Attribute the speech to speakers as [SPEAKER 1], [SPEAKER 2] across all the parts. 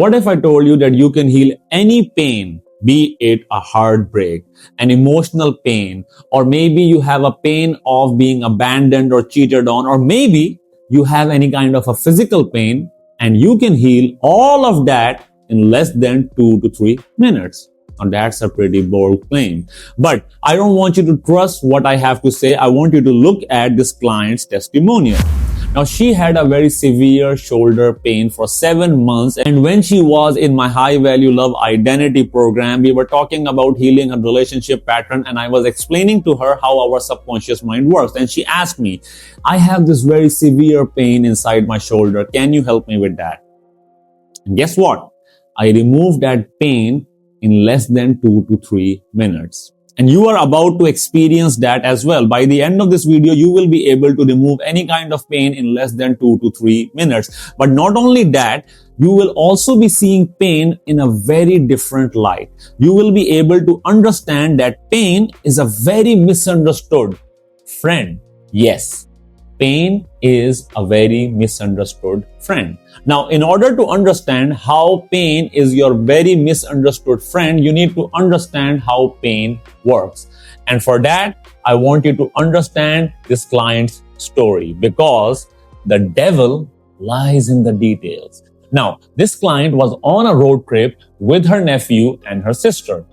[SPEAKER 1] What if I told you that you can heal any pain, be it a heartbreak, an emotional pain, or maybe you have a pain of being abandoned or cheated on, or maybe you have any kind of a physical pain, and you can heal all of that in less than 2 to 3 minutes. Now that's a pretty bold claim. But I don't want you to trust what I have to say. I want you to look at this client's testimonial. Now, she had a very severe shoulder pain for 7 months. And when she was in my high value love identity program, we were talking about healing a relationship pattern. And I was explaining to her how our subconscious mind works. And she asked me, I have this very severe pain inside my shoulder. Can you help me with that? And guess what? I removed that pain in less than 2 to 3 minutes. And you are about to experience that as well. By the end of this video, you will be able to remove any kind of pain in less than 2 to 3 minutes. But not only that, you will also be seeing pain in a very different light. You will be able to understand that pain is a very misunderstood friend. Yes, pain is a very misunderstood friend. Now, in order to understand how pain is your very misunderstood friend, you need to understand how pain works. And for that, I want you to understand this client's story, because the devil lies in the details. Now, this client was on a road trip with her nephew and her sister.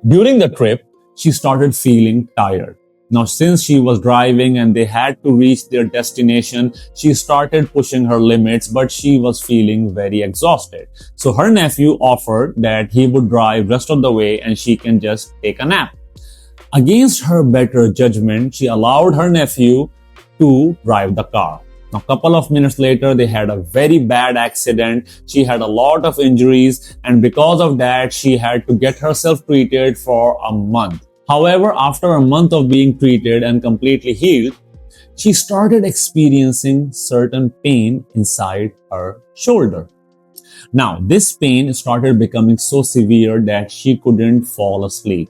[SPEAKER 1] During the trip, she started feeling tired. Now, since she was driving and they had to reach their destination, she started pushing her limits, but she was feeling very exhausted. So her nephew offered that he would drive rest of the way and she can just take a nap. Against her better judgment, she allowed her nephew to drive the car. Now, a couple of minutes later, they had a very bad accident. She had a lot of injuries, and because of that, she had to get herself treated for a month. However, after a month of being treated and completely healed, she started experiencing certain pain inside her shoulder. Now, this pain started becoming so severe that she couldn't fall asleep.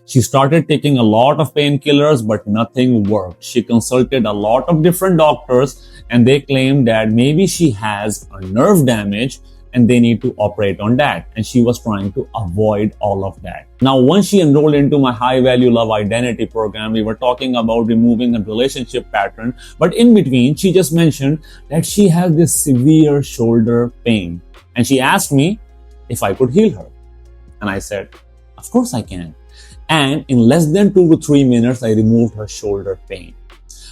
[SPEAKER 1] She started taking a lot of painkillers, but nothing worked. She consulted a lot of different doctors, and they claimed that maybe she has a nerve damage and they need to operate on that. And she was trying to avoid all of that. Now, once she enrolled into my high value love identity program, we were talking about removing a relationship pattern. But in between, she just mentioned that she had this severe shoulder pain. And she asked me if I could heal her. And I said, of course I can. And in less than 2 to 3 minutes, I removed her shoulder pain.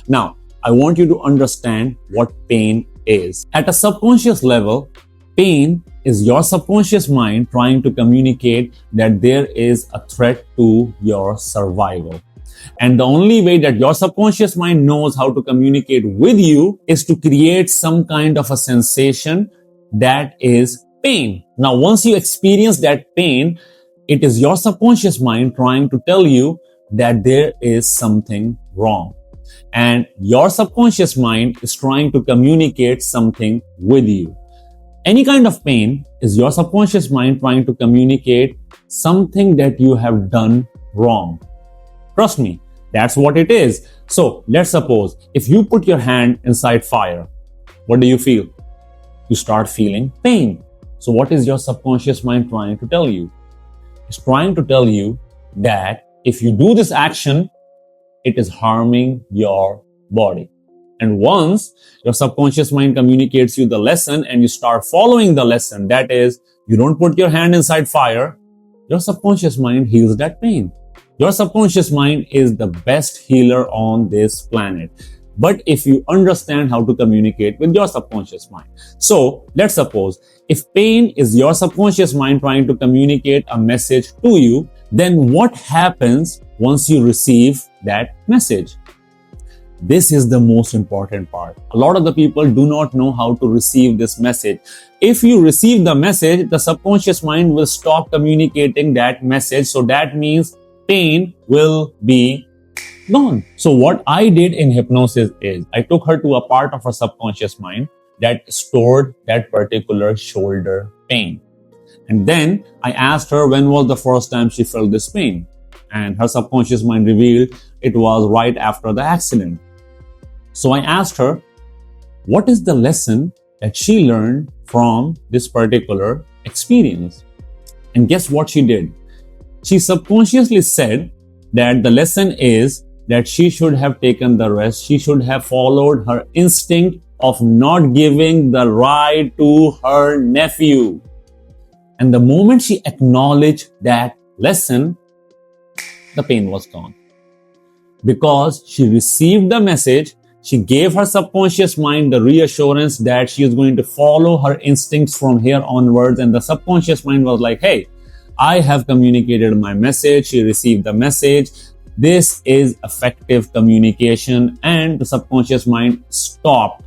[SPEAKER 1] Now, I want you to understand what pain is. At a subconscious level, pain is your subconscious mind trying to communicate that there is a threat to your survival. And the only way that your subconscious mind knows how to communicate with you is to create some kind of a sensation that is pain. Now, once you experience that pain, it is your subconscious mind trying to tell you that there is something wrong. And your subconscious mind is trying to communicate something with you. Any kind of pain is your subconscious mind trying to communicate something that you have done wrong. Trust me, that's what it is. So let's suppose if you put your hand inside fire, what do you feel? You start feeling pain. So what is your subconscious mind trying to tell you? It's trying to tell you that if you do this action, it is harming your body. And once your subconscious mind communicates you the lesson and you start following the lesson, that is, you don't put your hand inside fire, your subconscious mind heals that pain. Your subconscious mind is the best healer on this planet. But if you understand how to communicate with your subconscious mind. So let's suppose if pain is your subconscious mind trying to communicate a message to you, then what happens once you receive that message? This is the most important part. A lot of the people do not know how to receive this message. If you receive the message, the subconscious mind will stop communicating that message. So that means pain will be gone. So what I did in hypnosis is I took her to a part of her subconscious mind that stored that particular shoulder pain. And then I asked her when was the first time she felt this pain. And her subconscious mind revealed it was right after the accident. So I asked her, what is the lesson that she learned from this particular experience. And guess what she did? She subconsciously said that the lesson is that she should have taken the rest. She should have followed her instinct of not giving the ride to her nephew. And the moment she acknowledged that lesson, the pain was gone. Because she received the message, she gave her subconscious mind the reassurance that she is going to follow her instincts from here onwards. And the subconscious mind was like, hey, I have communicated my message. She received the message. This is effective communication. And the subconscious mind stopped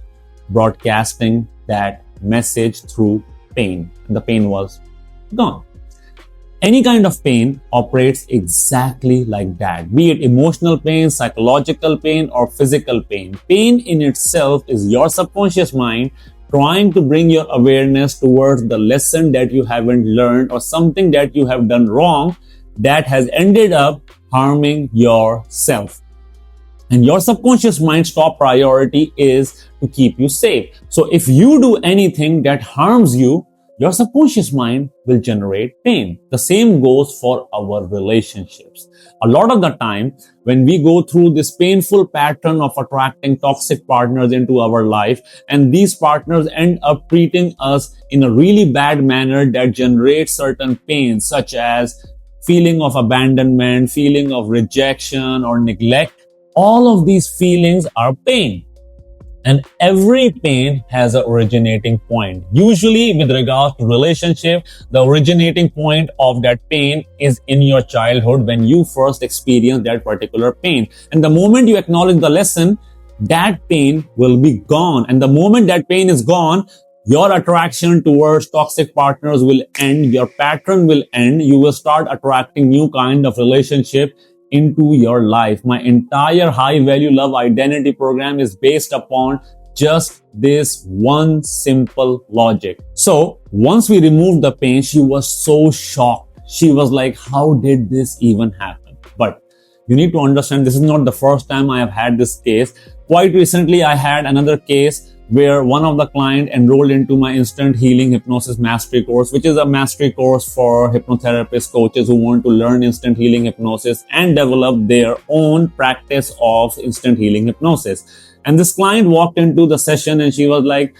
[SPEAKER 1] broadcasting that message through pain. And the pain was gone. Any kind of pain operates exactly like that, be it emotional pain, psychological pain, or physical pain. Pain in itself is your subconscious mind trying to bring your awareness towards the lesson that you haven't learned or something that you have done wrong that has ended up harming yourself. And your subconscious mind's top priority is to keep you safe. So if you do anything that harms you, your subconscious mind will generate pain. The same goes for our relationships. A lot of the time, when we go through this painful pattern of attracting toxic partners into our life, and these partners end up treating us in a really bad manner that generates certain pain, such as feeling of abandonment, feeling of rejection or neglect, all of these feelings are pain. And every pain has an originating point. Usually with regard to relationship, the originating point of that pain is in your childhood when you first experience that particular pain. And the moment you acknowledge the lesson, that pain will be gone. And the moment that pain is gone, your attraction towards toxic partners will end. Your pattern will end. You will start attracting new kind of relationship into your life. My entire high value love identity program is based upon just this one simple logic. So once we removed the pain, she was so shocked. She was like, how did this even happen? But you need to understand, this is not the first time I have had this case. Quite recently, I had another case where one of the client enrolled into my instant healing hypnosis mastery course, which is a mastery course for hypnotherapist coaches who want to learn instant healing hypnosis and develop their own practice of instant healing hypnosis. And this client walked into the session and she was like,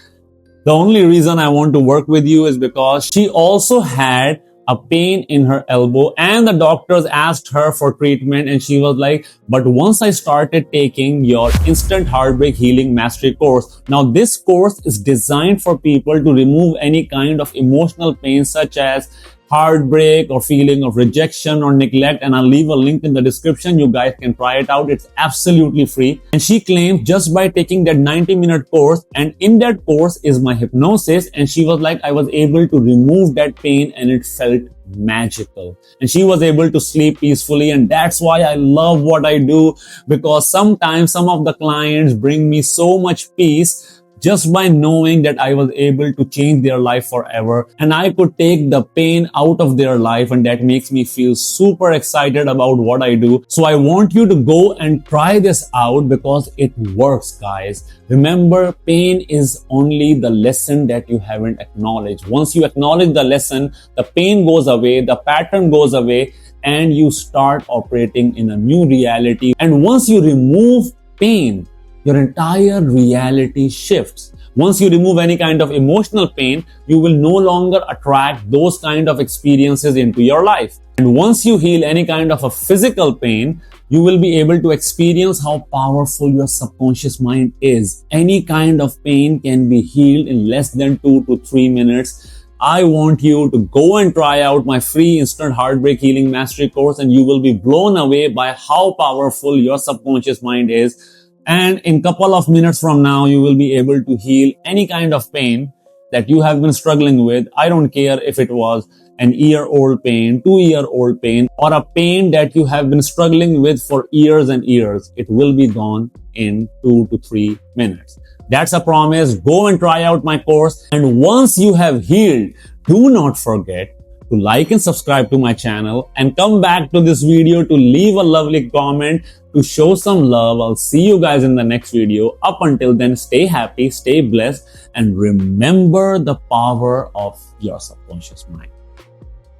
[SPEAKER 1] the only reason I want to work with you is because she also had a pain in her elbow and the doctors asked her for treatment and she was like, but once I started taking your instant heartbreak healing mastery course, now this course is designed for people to remove any kind of emotional pain such as heartbreak or feeling of rejection or neglect, and I'll leave a link in the description. You guys can try it out. It's absolutely free. And she claims just by taking that 90-minute course, and in that course is my hypnosis, and she was like, I was able to remove that pain and it felt magical. And she was able to sleep peacefully, and that's why I love what I do, because sometimes some of the clients bring me so much peace just by knowing that I was able to change their life forever and I could take the pain out of their life, and that makes me feel super excited about what I do. So I want you to go and try this out because it works, guys. Remember, pain is only the lesson that you haven't acknowledged. Once you acknowledge the lesson, the pain goes away, the pattern goes away, and you start operating in a new reality. And once you remove pain, your entire reality shifts. Once you remove any kind of emotional pain, you will no longer attract those kind of experiences into your life. And once you heal any kind of a physical pain, you will be able to experience how powerful your subconscious mind is. Any kind of pain can be healed in less than 2 to 3 minutes. I want you to go and try out my free instant heartbreak healing mastery course, and you will be blown away by how powerful your subconscious mind is. And in couple of minutes from now, you will be able to heal any kind of pain that you have been struggling with. I don't care if it was an year-old pain, 2-year-old pain, or a pain that you have been struggling with for years and years. It will be gone in 2 to 3 minutes. That's a promise. Go and try out my course. And once you have healed, do not forget to like and subscribe to my channel and come back to this video to leave a lovely comment to show some love. I'll see you guys in the next video. Up until then, stay happy, stay blessed, and remember the power of your subconscious mind.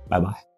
[SPEAKER 1] Bye bye.